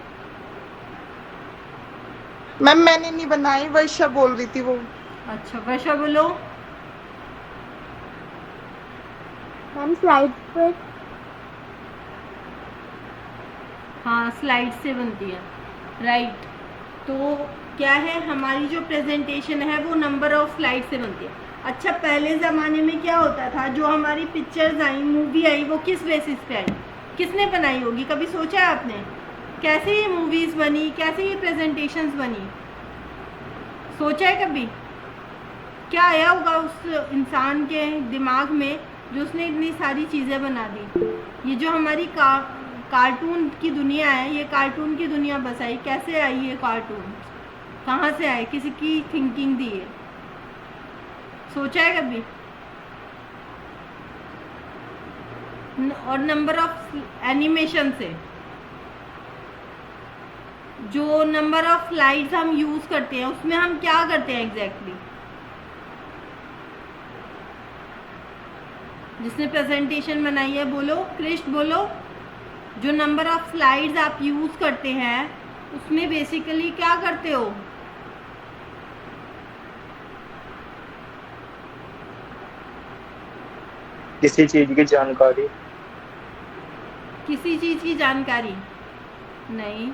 मैम मैंने नहीं बनाई, वर्षा बोल रही थी वो। अच्छा वर्षा बोलो। मैम स्लाइड पर हाँ स्लाइड से बनती है, राइट। तो क्या है, हमारी जो प्रेजेंटेशन है वो नंबर ऑफ स्लाइड से बनती है। अच्छा पहले ज़माने में क्या होता था, जो हमारी पिक्चर्स आई, मूवी आई, वो किस बेसिस पे आई, किसने बनाई होगी? कभी सोचा है आपने कैसे ये मूवीज़ बनी, कैसे ये प्रेजेंटेशंस बनी? सोचा है कभी? क्या आया होगा उस इंसान के दिमाग में जो उसने इतनी सारी चीज़ें बना दी। ये जो हमारी कार्टून की दुनिया है, ये कार्टून की दुनिया बसाई, कैसे आई ये कार्टून, कहाँ से आए, किसी की थिंकिंग दी है? सोचा है कभी? और नंबर ऑफ एनिमेशन से, जो नंबर ऑफ स्लाइड्स हम यूज करते हैं उसमें हम क्या करते हैं एग्जैक्टली? जिसने प्रेजेंटेशन बनाई है बोलो, क्रिश बोलो। जो नंबर ऑफ स्लाइड्स आप यूज करते हैं उसमें बेसिकली क्या करते हो? किसी चीज की जानकारी। किसी चीज की जानकारी नहीं।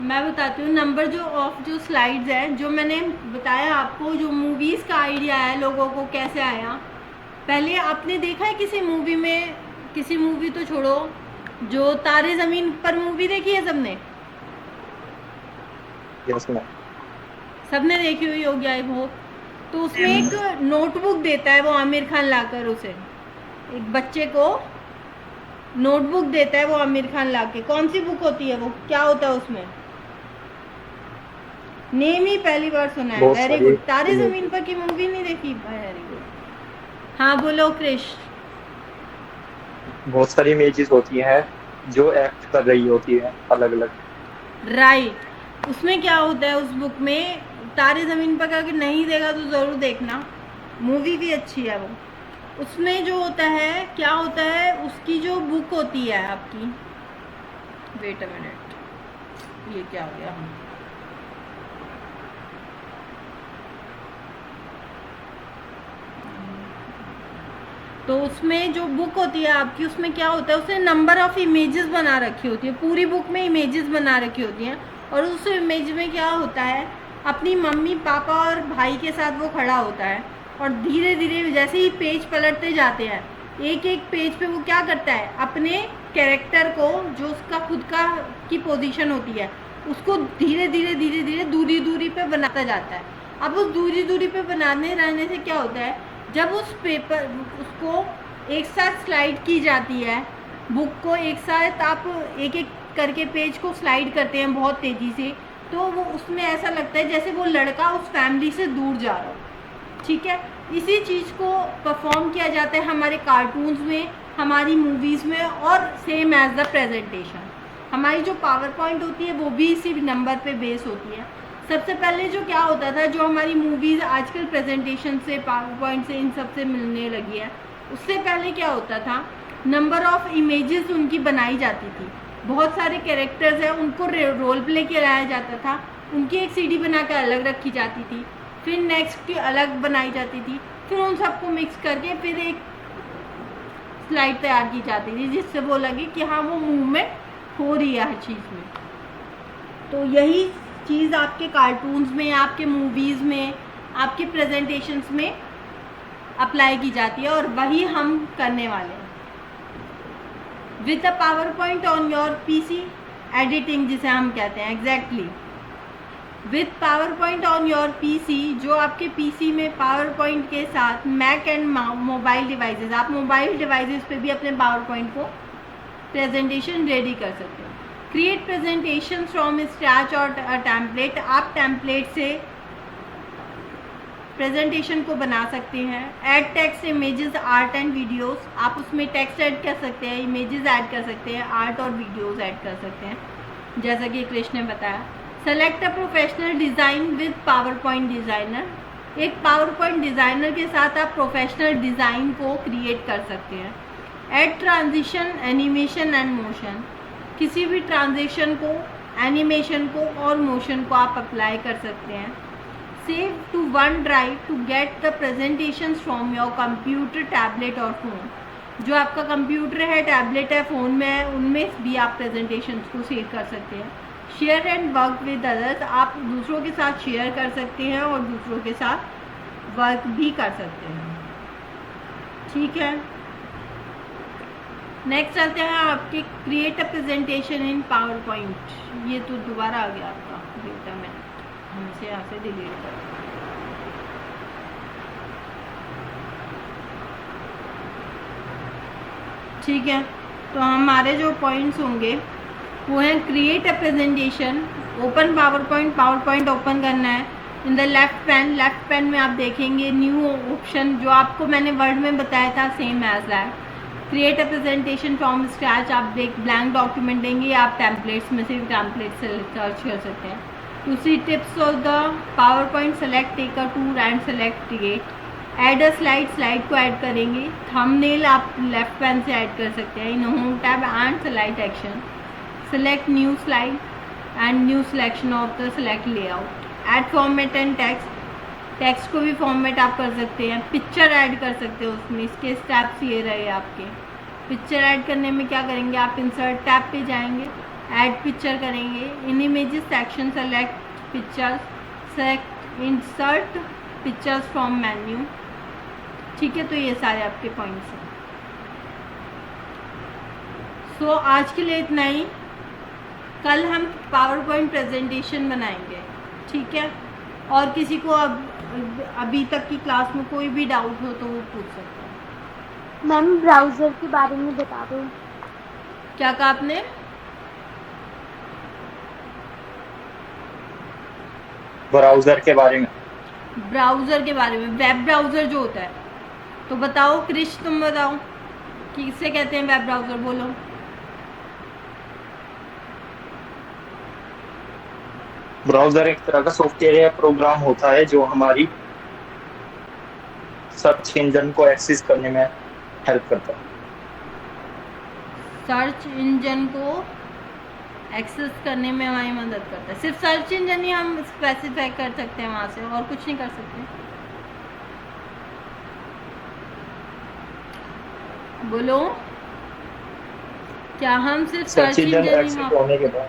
मैं बताती हूँ। नंबर जो स्लाइड्स है, जो मैंने बताया आपको, जो मूवीज़ का आइडिया है लोगों को कैसे आया। पहले आपने देखा है किसी मूवी में, किसी मूवी तो छोड़ो, जो तारे ज़मीन पर मूवी देखी है सबने? Yes ma'am. सबने देखी हुई होगी आई होप। तो उसमें एक नोटबुक देता है वो आमिर खान लाकर, उसे एक बच्चे को नोटबुक देता है वो आमिर खान लाके। कौन सी बुक होती है वो, क्या होता है उसमें? नेम ही पहली बार सुना है। Very good. तारे जमीन पर की मूवी नहीं देखी? Very good. हाँ बोलो क्रिश। बहुत सारी इमेजेस होती हैं जो एक्ट कर रही होती है अलग अलग। राइट। उसमें क्या होता है उस बुक में, तारे ज़मीन पर अगर नहीं देखा तो ज़रूर देखना, मूवी भी अच्छी है वो। उसमें जो होता है, क्या होता है, उसकी जो बुक होती है आपकी, वेट अ मिनट, ये क्या हो गया? तो उसमें जो बुक होती है आपकी, उसमें क्या होता है, उसने नंबर ऑफ इमेजेस बना रखी होती है, पूरी बुक में इमेजेस बना रखी होती हैं। और उस इमेज में क्या होता है, अपनी मम्मी पापा और भाई के साथ वो खड़ा होता है और धीरे धीरे जैसे ही पेज पलटते जाते हैं, एक एक पेज पे वो क्या करता है, अपने कैरेक्टर को, जो उसका खुद का की पोजीशन होती है, उसको धीरे धीरे धीरे धीरे दूरी दूरी पे बनाता जाता है। अब उस दूरी दूरी पे बनाने रहने से क्या होता है, जब उस पेपर उसको एक साथ स्लाइड की जाती है, बुक को एक साथ आप एक एक करके पेज को स्लाइड करते हैं बहुत तेज़ी से, तो वो उसमें ऐसा लगता है जैसे वो लड़का उस फैमिली से दूर जा रहा हो। ठीक है, इसी चीज़ को परफॉर्म किया जाता है हमारे कार्टून्स में, हमारी मूवीज़ में, और सेम एज द प्रेजेंटेशन। हमारी जो पावर पॉइंट होती है वो भी इसी नंबर पे बेस होती है। सबसे पहले जो क्या होता था, जो हमारी मूवीज़ आजकल प्रेजेंटेशन से, पावर पॉइंट से, इन सब से मिलने लगी है, उससे पहले क्या होता था, नंबर ऑफ़ इमेजेस उनकी बनाई जाती थी। बहुत सारे कैरेक्टर्स हैं, उनको रोल प्ले कराया जाता था, उनकी एक सीडी बनाकर अलग रखी जाती थी, फिर नेक्स्ट की अलग बनाई जाती थी, फिर उन सबको मिक्स करके फिर एक स्लाइड तैयार की जाती थी, जिससे वो लगे कि हाँ वो मूवमेंट हो रही है हर चीज़ में। तो यही चीज़ आपके कार्टून्स में, आपके मूवीज़ में, आपके प्रेजेंटेशंस में अप्लाई की जाती है, और वही हम करने वाले हैं। With a power point on your PC, editing जिसे हम कहते हैं, exactly with power point on your PC, जो आपके पीसी में पावर पॉइंट के साथ मैक एंड मोबाइल डिवाइसेस, आप मोबाइल डिवाइसेस पे भी अपने पावर पॉइंट को प्रेजेंटेशन रेडी कर सकते हैं। क्रिएट प्रेजेंटेशन फ्रॉम स्क्रैच और टेम्पलेट, आप टेम्पलेट से प्रेजेंटेशन को बना सकते हैं। Add text, images, art and videos, आप उसमें टेक्स्ट ऐड कर सकते हैं, इमेजेस ऐड कर सकते हैं, आर्ट और वीडियोस ऐड कर सकते हैं, जैसा कि कृष्ण ने बताया। Select a professional design with power point designer, एक पावर पॉइंट डिज़ाइनर के साथ आप प्रोफेशनल डिज़ाइन को क्रिएट कर सकते हैं। Add transition, animation and motion, किसी भी ट्रांजिशन को, एनिमेशन को और मोशन को आप अप्लाई कर सकते हैं। Save to OneDrive to get the presentations from your computer, tablet और फ़ोन, जो आपका कंप्यूटर है, टैबलेट है, फ़ोन में है, उनमें भी आप प्रेजेंटेशंस को सेव कर सकते हैं। Share and work with others, आप दूसरों के साथ शेयर कर सकते हैं और दूसरों के साथ वर्क भी कर सकते हैं। ठीक है, नेक्स्ट चलते हैं आपके create a presentation in power point. ये तो दोबारा आ गया आपका डेटा, में हम इसे यहाँ से डिलीट कर, ठीक है। तो हमारे जो पॉइंट्स होंगे वो हैं create a presentation, open power point open करना है। इन द लेफ्ट पैन में आप देखेंगे न्यू ऑप्शन, जो आपको मैंने वर्ड में बताया था, same as that. Create a presentation from scratch, आप ब्लैंक डॉक्यूमेंट देंगे, आप टेम्पलेट्स में से टेम्पलेट से सर्च कर सकते हैं। To see tips of the power point, select take a tour and select create. Add a slide को ऐड करेंगे। थंबनेल आप लेफ्ट पैन से ऐड कर सकते हैं। In home tab and slide action, select new slide and new selection of the select layout. Add format and text को भी format आप कर सकते हैं। पिक्चर ऐड कर सकते हो उसमें, इसके स्टेप्स ये रहे आपके। पिक्चर ऐड करने में क्या करेंगे, आप इंसर्ट टैब पे जाएंगे, ऐड पिक्चर करेंगे। In images section select pictures, select insert pictures from menu. ठीक है, तो ये सारे आपके पॉइंट्स हैं। सो आज के लिए इतना ही। कल हम पावर पॉइंट प्रेजेंटेशन बनाएंगे, ठीक है। और किसी को अभी तक की क्लास में कोई भी डाउट हो तो वो पूछ सकते हैं। मैम ब्राउज़र के बारे में बता दो। क्या कहा आपने? ब्राउजर के बारे में, ब्राउज़र के बारे में, वेब ब्राउज़र जो होता है। तो बताओ क्रिश, तुम बताओ किसे कहते हैं वेब ब्राउज़र, बोलो। ब्राउजर एक तरह का सॉफ्टवेयर या प्रोग्राम होता है जो हमारी सर्च इंजन को एक्सेस करने में हेल्प करता है। सर्च इंजन को एक्सेस करने में हमारी मदद करता है। सिर्फ सर्च इंजन ही हम स्पेसिफाई कर सकते हैं वहाँ से, और कुछ नहीं कर सकते। बोलो, क्या हम सिर्फ सर्च इंजन एक्सेस होने के बाद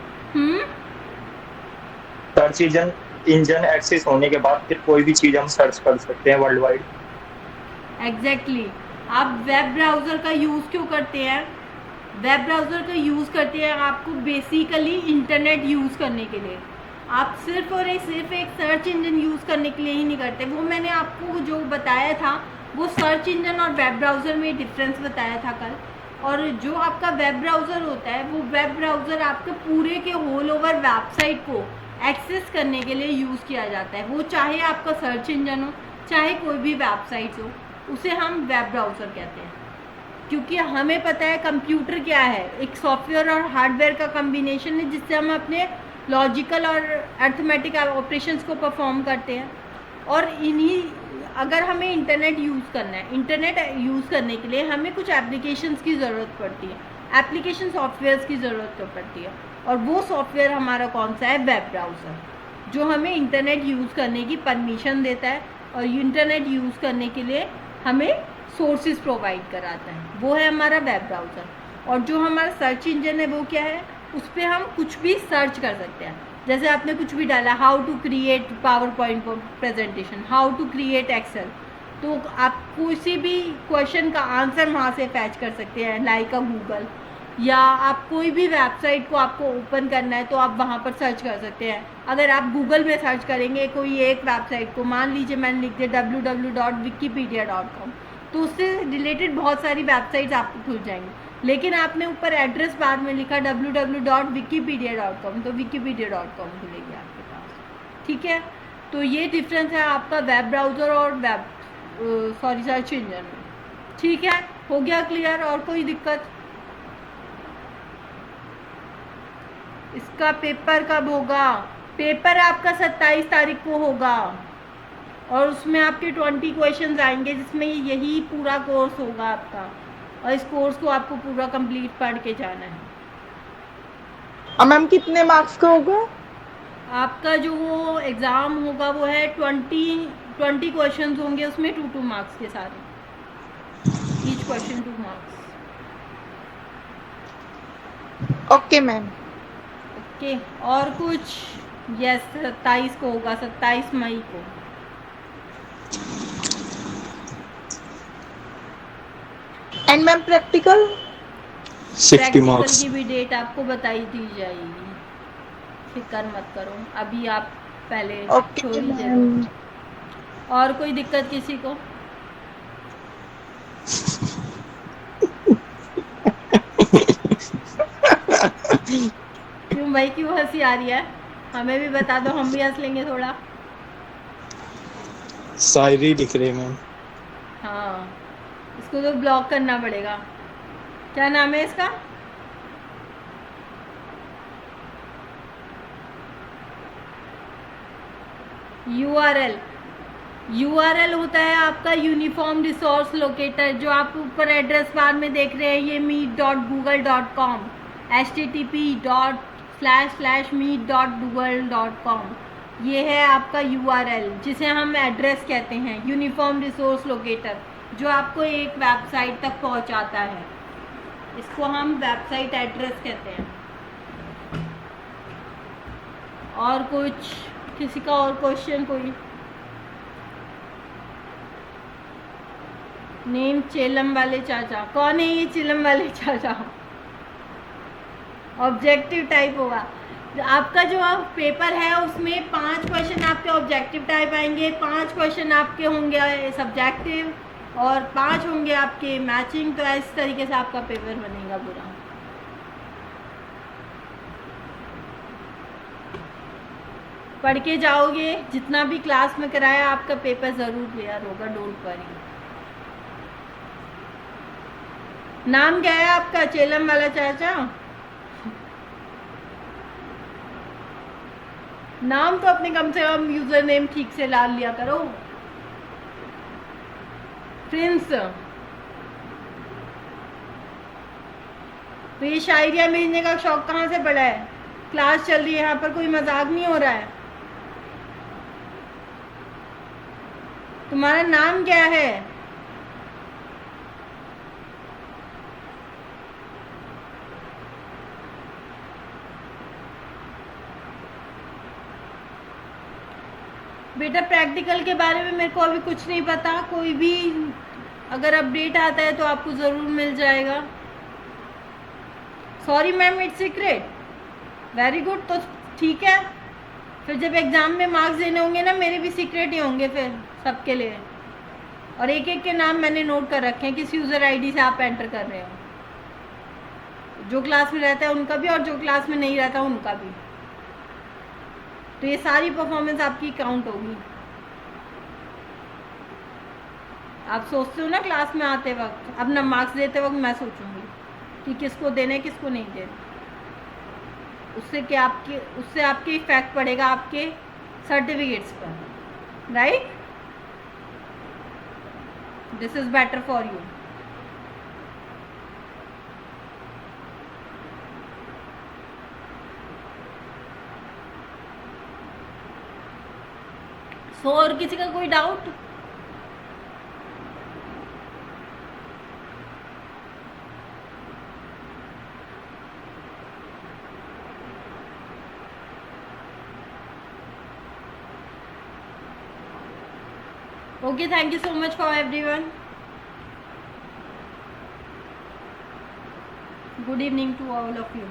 सर्च इंजन एक्सेस होने के बाद फिर कोई भी चीज़ हम सर्च कर सकते हैं वर्ल्ड वाइड। एग्जैक्टली आप वेब ब्राउज़र का यूज़ क्यों करते हैं? वेब ब्राउज़र का यूज़ करते हैं आपको बेसिकली इंटरनेट यूज़ करने के लिए। आप सिर्फ एक सर्च इंजन यूज़ करने के लिए ही नहीं करते। वो मैंने आपको जो बताया था वो सर्च इंजन और वेब ब्राउज़र में डिफरेंस बताया था कल। और जो आपका वेब ब्राउज़र होता है वो वेब ब्राउज़र आपके पूरे के होल ओवर वेबसाइट को एक्सेस करने के लिए यूज़ किया जाता है। वो चाहे आपका सर्च इंजन हो चाहे कोई भी वेबसाइट हो, उसे हम वेब ब्राउज़र कहते हैं। क्योंकि हमें पता है कंप्यूटर क्या है, एक सॉफ्टवेयर और हार्डवेयर का कम्बिनेशन है जिससे हम अपने लॉजिकल और अर्थमेटिक ऑपरेशंस को परफॉर्म करते हैं। और अगर हमें इंटरनेट यूज़ करना है, इंटरनेट यूज़ करने के लिए हमें कुछ एप्लीकेशंस की ज़रूरत पड़ती है, एप्लीकेशन सॉफ्टवेयर्स की ज़रूरत पड़ती है। और वो सॉफ्टवेयर हमारा कौन सा है? वेब ब्राउज़र, जो हमें इंटरनेट यूज़ करने की परमिशन देता है और इंटरनेट यूज़ करने के लिए हमें सोर्सेज प्रोवाइड कराता है, वो है हमारा वेब ब्राउज़र। और जो हमारा सर्च इंजन है वो क्या है? उस पर हम कुछ भी सर्च कर सकते हैं। जैसे आपने कुछ भी डाला, how to create PowerPoint presentation, how to create Excel, तो आप किसी भी क्वेश्चन का आंसर वहाँ से फैच कर सकते हैं, लाइक अ गूगल। या आप कोई भी वेबसाइट को आपको ओपन करना है तो आप वहाँ पर सर्च कर सकते हैं। अगर आप गूगल में सर्च करेंगे कोई एक वेबसाइट को, मान लीजिए मैंने लिख दिया www.wikipedia.com, तो उससे रिलेटेड बहुत सारी वेबसाइट्स आपको खुल जाएंगी। लेकिन आपने ऊपर एड्रेस बार में लिखा www.wikipedia.com, तो wikipedia.com खुलेगी आपके पास। ठीक है, तो ये डिफरेंस है आपका वेब ब्राउज़र और सर्च इंजन में। ठीक है, हो गया क्लियर? और कोई दिक्कत? इसका पेपर कब होगा? पेपर आपका 27 तारीख को होगा और उसमें आपके 20 क्वेश्चंस आएंगे जिसमें यही पूरा कोर्स होगा आपका। और इस कोर्स को आपको पूरा कंप्लीट पढ़ के जाना है। मैम कितने मार्क्स का होगा? आपका जो वो एग्ज़ाम होगा वो है 20 क्वेश्चंस होंगे, उसमें 2 मार्क्स के साथ, each question 2 marks. Okay ma'am. Okay, और कुछ? यस, 27 को होगा, 27 मई को। And ma'am practical? 60 मार्क्स की भी डेट आपको बताई दी जाएगी, फिक्र मत करो, अभी आप पहले ओके मैम। और कोई दिक्कत किसी को? क्यों भाई, क्यों हंसी आ रही है? हमें भी बता दो, हम भी हंस लेंगे थोड़ा। शायरी लिख रहे मैम। हाँ, इसको तो ब्लॉक करना पड़ेगा। क्या नाम है इसका? URL होता है आपका यूनिफॉर्म रिसोर्स लोकेटर, जो आप ऊपर एड्रेस बार में देख रहे हैं, ये meet.google.com, http://meet.google.com, ये है आपका URL, जिसे हम एड्रेस कहते हैं, यूनिफॉर्म रिसोर्स लोकेटर, जो आपको एक वेबसाइट तक पहुंचाता है। इसको हम वेबसाइट एड्रेस कहते हैं। और कुछ किसी का और क्वेश्चन? कोई? नेम चेलम वाले चाचा, कौन है ये चेलम वाले चाचा? ऑब्जेक्टिव टाइप होगा आपका जो पेपर है, उसमें 5 क्वेश्चन आपके ऑब्जेक्टिव टाइप आएंगे, 5 क्वेश्चन आपके होंगे सब्जेक्टिव और 5 होंगे आपके मैचिंग। तो इस तरीके से आपका पेपर बनेगा पूरा। पढ़ के जाओगे, जितना भी क्लास में कराया आपका पेपर ज़रूर क्लियर होगा, डोंट वरी। नाम क्या है आपका चेलम वाला चाचा? नाम तो अपने कम से कम यूजर नेम ठीक से डाल लिया करो। प्रिंस, तो ये शायरिया भेजने का शौक कहाँ से पड़ा है? क्लास चल रही है, यहाँ पर कोई मजाक नहीं हो रहा है। तुम्हारा नाम क्या है? बेटा प्रैक्टिकल के बारे में मेरे को अभी कुछ नहीं पता। कोई भी अगर अपडेट आता है तो आपको ज़रूर मिल जाएगा। Sorry ma'am, it's secret. Very good, तो ठीक है, फिर जब एग्ज़ाम में मार्क्स देने होंगे ना, मेरे भी सीक्रेट ही होंगे फिर सबके लिए। और एक एक के नाम मैंने नोट कर रखे हैं, किस यूज़र आईडी से आप एंटर कर रहे हो। जो क्लास में रहता है उनका भी, और जो क्लास में नहीं रहता उनका भी। तो ये सारी परफॉर्मेंस आपकी काउंट होगी। आप सोचते हो ना क्लास में आते वक्त, अपना मार्क्स देते वक्त मैं सोचूंगी कि किसको देने किसको नहीं देने। उससे आपके इफेक्ट पड़ेगा आपके सर्टिफिकेट्स पर, right. This is better for you. So और किसी का कोई doubt? Okay, thank you so much for everyone. Good evening to all of you.